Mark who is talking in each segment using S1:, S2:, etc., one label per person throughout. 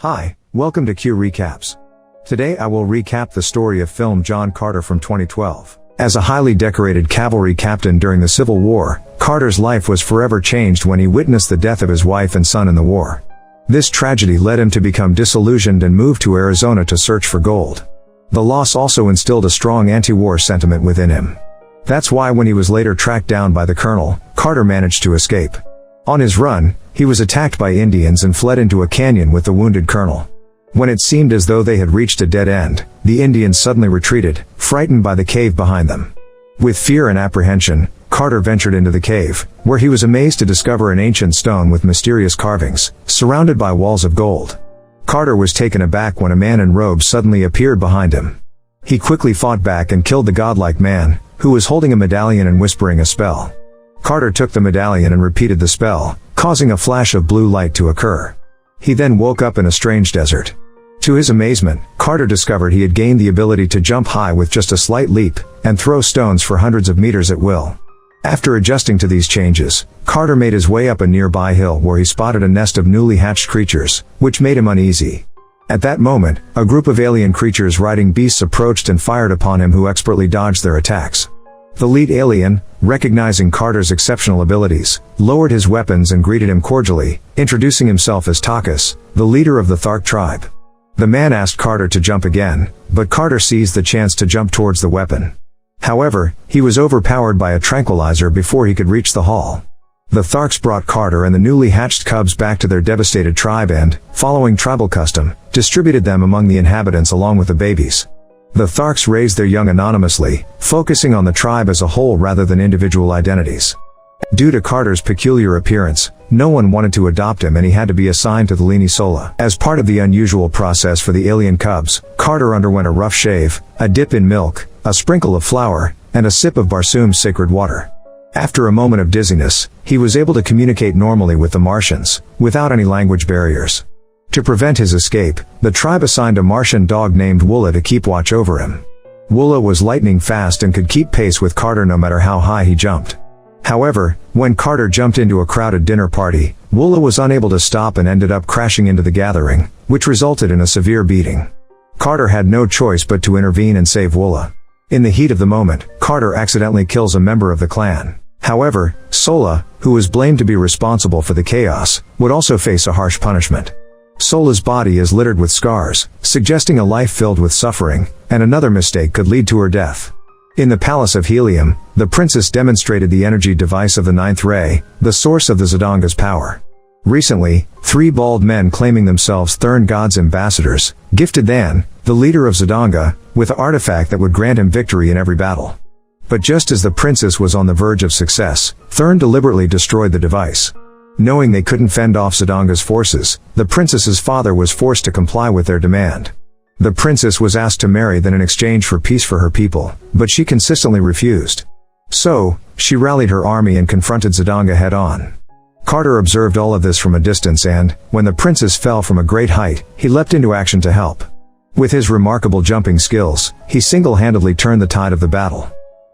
S1: Hi, welcome to Q Recaps. Today I will recap the story of film John Carter from 2012. As a highly decorated cavalry captain during the Civil War, Carter's life was forever changed when he witnessed the death of his wife and son in the war. This tragedy led him to become disillusioned and move to Arizona to search for gold. The loss also instilled a strong anti-war sentiment within him. That's why when he was later tracked down by the colonel, Carter managed to escape. On his run, he was attacked by Indians and fled into a canyon with the wounded colonel. When it seemed as though they had reached a dead end, the Indians suddenly retreated, frightened by the cave behind them. With fear and apprehension, Carter ventured into the cave, where he was amazed to discover an ancient stone with mysterious carvings, surrounded by walls of gold. Carter was taken aback when a man in robes suddenly appeared behind him. He quickly fought back and killed the godlike man, who was holding a medallion and whispering a spell. Carter took the medallion and repeated the spell, causing a flash of blue light to occur. He then woke up in a strange desert. To his amazement, Carter discovered he had gained the ability to jump high with just a slight leap, and throw stones for hundreds of meters at will. After adjusting to these changes, Carter made his way up a nearby hill where he spotted a nest of newly hatched creatures, which made him uneasy. At that moment, a group of alien creatures riding beasts approached and fired upon him, who expertly dodged their attacks. The lead alien, recognizing Carter's exceptional abilities, lowered his weapons and greeted him cordially, introducing himself as Takas, the leader of the Thark tribe. The man asked Carter to jump again, but Carter seized the chance to jump towards the weapon. However, he was overpowered by a tranquilizer before he could reach the hall. The Tharks brought Carter and the newly hatched cubs back to their devastated tribe and, following tribal custom, distributed them among the inhabitants along with the babies. The Tharks raised their young anonymously, focusing on the tribe as a whole rather than individual identities. Due to Carter's peculiar appearance, no one wanted to adopt him and he had to be assigned to the Lini Sola. As part of the unusual process for the alien cubs, Carter underwent a rough shave, a dip in milk, a sprinkle of flour, and a sip of Barsoom's sacred water. After a moment of dizziness, he was able to communicate normally with the Martians, without any language barriers. To prevent his escape, the tribe assigned a Martian dog named Woola to keep watch over him. Woola was lightning fast and could keep pace with Carter no matter how high he jumped. However, when Carter jumped into a crowded dinner party, Woola was unable to stop and ended up crashing into the gathering, which resulted in a severe beating. Carter had no choice but to intervene and save Woola. In the heat of the moment, Carter accidentally kills a member of the clan. However, Sola, who was blamed to be responsible for the chaos, would also face a harsh punishment. Sola's body is littered with scars, suggesting a life filled with suffering, and another mistake could lead to her death. In the Palace of Helium, the princess demonstrated the energy device of the Ninth Ray, the source of the Z'donga's power. Recently, 3 bald men claiming themselves Thurn God's ambassadors, gifted Than, the leader of Z'donga, with an artifact that would grant him victory in every battle. But just as the princess was on the verge of success, Thurn deliberately destroyed the device. Knowing they couldn't fend off Z'donga's forces, the princess's father was forced to comply with their demand. The princess was asked to marry them in exchange for peace for her people, but she consistently refused. So, she rallied her army and confronted Z'donga head-on. Carter observed all of this from a distance and, when the princess fell from a great height, he leapt into action to help. With his remarkable jumping skills, he single-handedly turned the tide of the battle.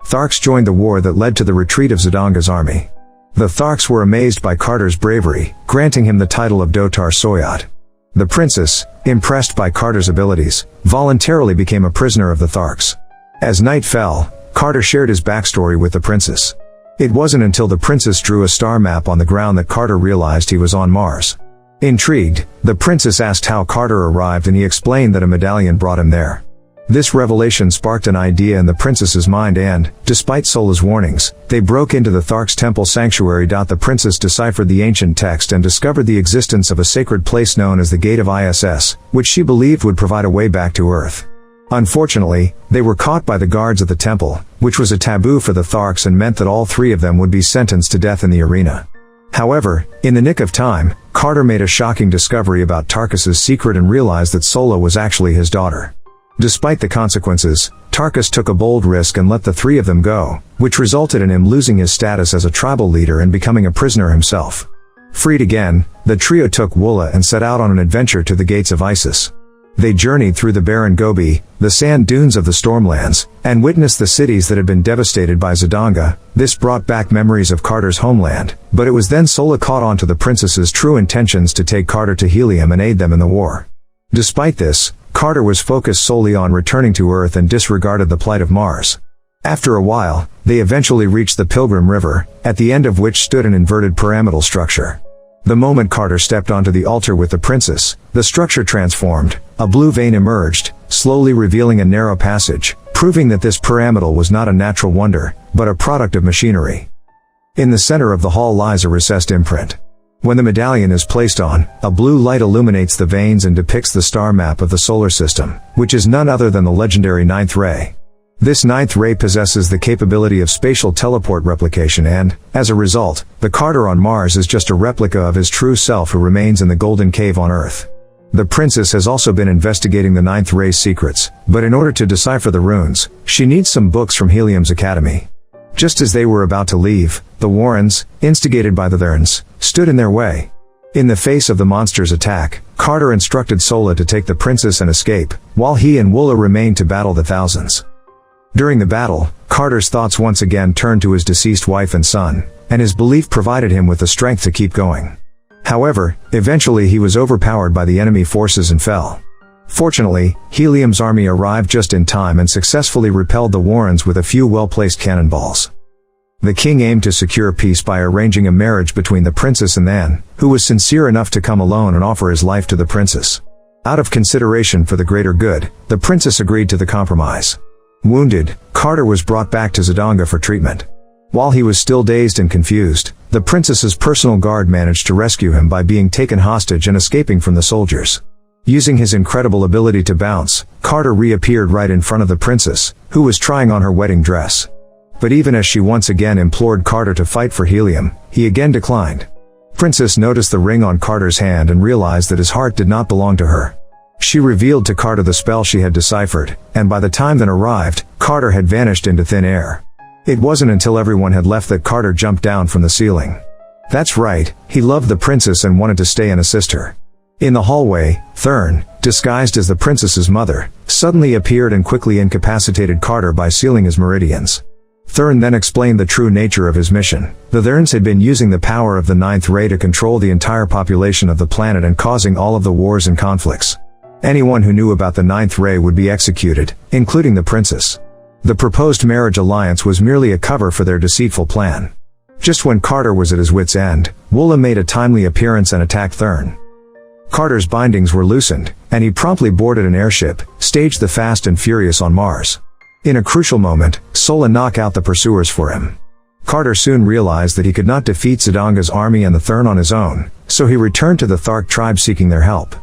S1: Tharks joined the war that led to the retreat of Z'donga's army. The Tharks were amazed by Carter's bravery, granting him the title of Dotar Soyot. The princess, impressed by Carter's abilities, voluntarily became a prisoner of the Tharks. As night fell, Carter shared his backstory with the princess. It wasn't until the princess drew a star map on the ground that Carter realized he was on Mars. Intrigued, the princess asked how Carter arrived and he explained that a medallion brought him there. This revelation sparked an idea in the princess's mind and, despite Sola's warnings, they broke into the Tharks' temple sanctuary. The princess deciphered the ancient text and discovered the existence of a sacred place known as the Gate of Iss, which she believed would provide a way back to Earth. Unfortunately, they were caught by the guards of the temple, which was a taboo for the Tharks and meant that all 3 of them would be sentenced to death in the arena. However, in the nick of time, Carter made a shocking discovery about Tarkus's secret and realized that Sola was actually his daughter. Despite the consequences, Tarkus took a bold risk and let the 3 of them go, which resulted in him losing his status as a tribal leader and becoming a prisoner himself. Freed again, the trio took Woola and set out on an adventure to the gates of Isis. They journeyed through the barren Gobi, the sand dunes of the Stormlands, and witnessed the cities that had been devastated by Z'donga. This brought back memories of Carter's homeland, but it was then Sola caught on to the princess's true intentions to take Carter to Helium and aid them in the war. Despite this, Carter was focused solely on returning to Earth and disregarded the plight of Mars. After a while, they eventually reached the Pilgrim River, at the end of which stood an inverted pyramidal structure. The moment Carter stepped onto the altar with the princess, the structure transformed, a blue vein emerged, slowly revealing a narrow passage, proving that this pyramidal was not a natural wonder, but a product of machinery. In the center of the hall lies a recessed imprint. When the medallion is placed on, a blue light illuminates the veins and depicts the star map of the solar system, which is none other than the legendary ninth ray. This ninth ray possesses the capability of spatial teleport replication and, as a result, the Carter on Mars is just a replica of his true self who remains in the Golden Cave on Earth. The princess has also been investigating the ninth ray's secrets, but in order to decipher the runes, she needs some books from Helium's academy. Just as they were about to leave, the Warrens, instigated by the Therns, stood in their way. In the face of the monster's attack, Carter instructed Sola to take the princess and escape, while he and Woola remained to battle the thousands. During the battle, Carter's thoughts once again turned to his deceased wife and son, and his belief provided him with the strength to keep going. However, eventually he was overpowered by the enemy forces and fell. Fortunately, Helium's army arrived just in time and successfully repelled the Warrens with a few well-placed cannonballs. The king aimed to secure peace by arranging a marriage between the princess and Anne, who was sincere enough to come alone and offer his life to the princess. Out of consideration for the greater good, the princess agreed to the compromise. Wounded, Carter was brought back to Zidanga for treatment. While he was still dazed and confused, the princess's personal guard managed to rescue him by being taken hostage and escaping from the soldiers. Using his incredible ability to bounce, Carter reappeared right in front of the princess, who was trying on her wedding dress. But even as she once again implored Carter to fight for Helium, he again declined. Princess noticed the ring on Carter's hand and realized that his heart did not belong to her. She revealed to Carter the spell she had deciphered, and by the time that arrived, Carter had vanished into thin air. It wasn't until everyone had left that Carter jumped down from the ceiling. That's right, he loved the princess and wanted to stay and assist her. In the hallway, Thurn, disguised as the princess's mother, suddenly appeared and quickly incapacitated Carter by sealing his meridians. Thurn then explained the true nature of his mission. The Therns had been using the power of the ninth ray to control the entire population of the planet and causing all of the wars and conflicts. Anyone who knew about the ninth ray would be executed, including the princess. The proposed marriage alliance was merely a cover for their deceitful plan. Just when Carter was at his wit's end, Woola made a timely appearance and attacked Thurn. Carter's bindings were loosened, and he promptly boarded an airship, staged the Fast and Furious on Mars. In a crucial moment, Sola knocked out the pursuers for him. Carter soon realized that he could not defeat Zidanga's army and the Thurn on his own, so he returned to the Thark tribe seeking their help.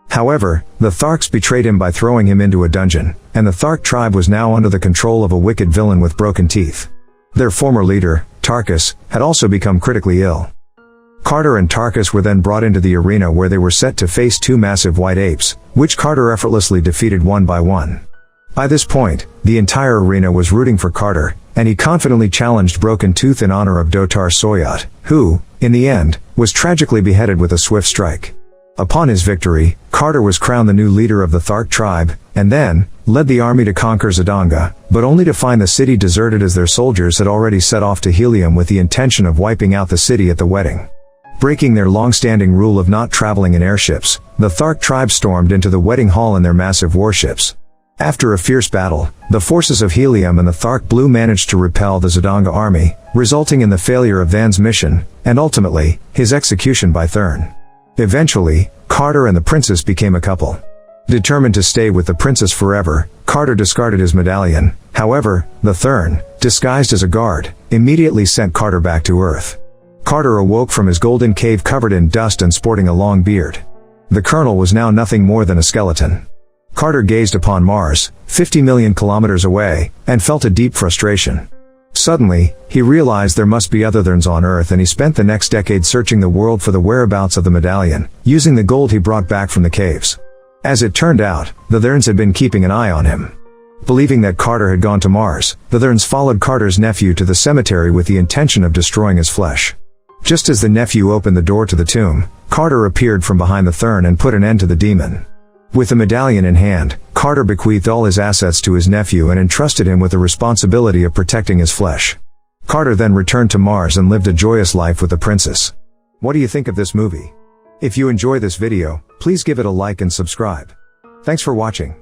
S1: However, the Tharks betrayed him by throwing him into a dungeon, and the Thark tribe was now under the control of a wicked villain with broken teeth. Their former leader, Tarkus, had also become critically ill. Carter and Tarkus were then brought into the arena where they were set to face two massive white apes, which Carter effortlessly defeated one by one. By this point, the entire arena was rooting for Carter, and he confidently challenged Broken Tooth in honor of Dotar Soyot, who, in the end, was tragically beheaded with a swift strike. Upon his victory, Carter was crowned the new leader of the Thark tribe, and then, led the army to conquer Zidanga, but only to find the city deserted as their soldiers had already set off to Helium with the intention of wiping out the city at the wedding. Breaking their long-standing rule of not traveling in airships, the Thark tribe stormed into the wedding hall in their massive warships. After a fierce battle, the forces of Helium and the Thark Blue managed to repel the Zidanga army, resulting in the failure of Van's mission, and ultimately, his execution by Thurn. Eventually, Carter and the princess became a couple. Determined to stay with the princess forever, Carter discarded his medallion. However, the Thurn, disguised as a guard, immediately sent Carter back to Earth. Carter awoke from his golden cave covered in dust and sporting a long beard. The colonel was now nothing more than a skeleton. Carter gazed upon Mars, 50 million kilometers away, and felt a deep frustration. Suddenly, he realized there must be other Therns on Earth, and he spent the next decade searching the world for the whereabouts of the medallion, using the gold he brought back from the caves. As it turned out, the Therns had been keeping an eye on him. Believing that Carter had gone to Mars, the Therns followed Carter's nephew to the cemetery with the intention of destroying his flesh. Just as the nephew opened the door to the tomb, Carter appeared from behind the Thurn and put an end to the demon. With the medallion in hand, Carter bequeathed all his assets to his nephew and entrusted him with the responsibility of protecting his flesh. Carter then returned to Mars and lived a joyous life with the princess. What do you think of this movie? If you enjoy this video, please give it a like and subscribe. Thanks for watching.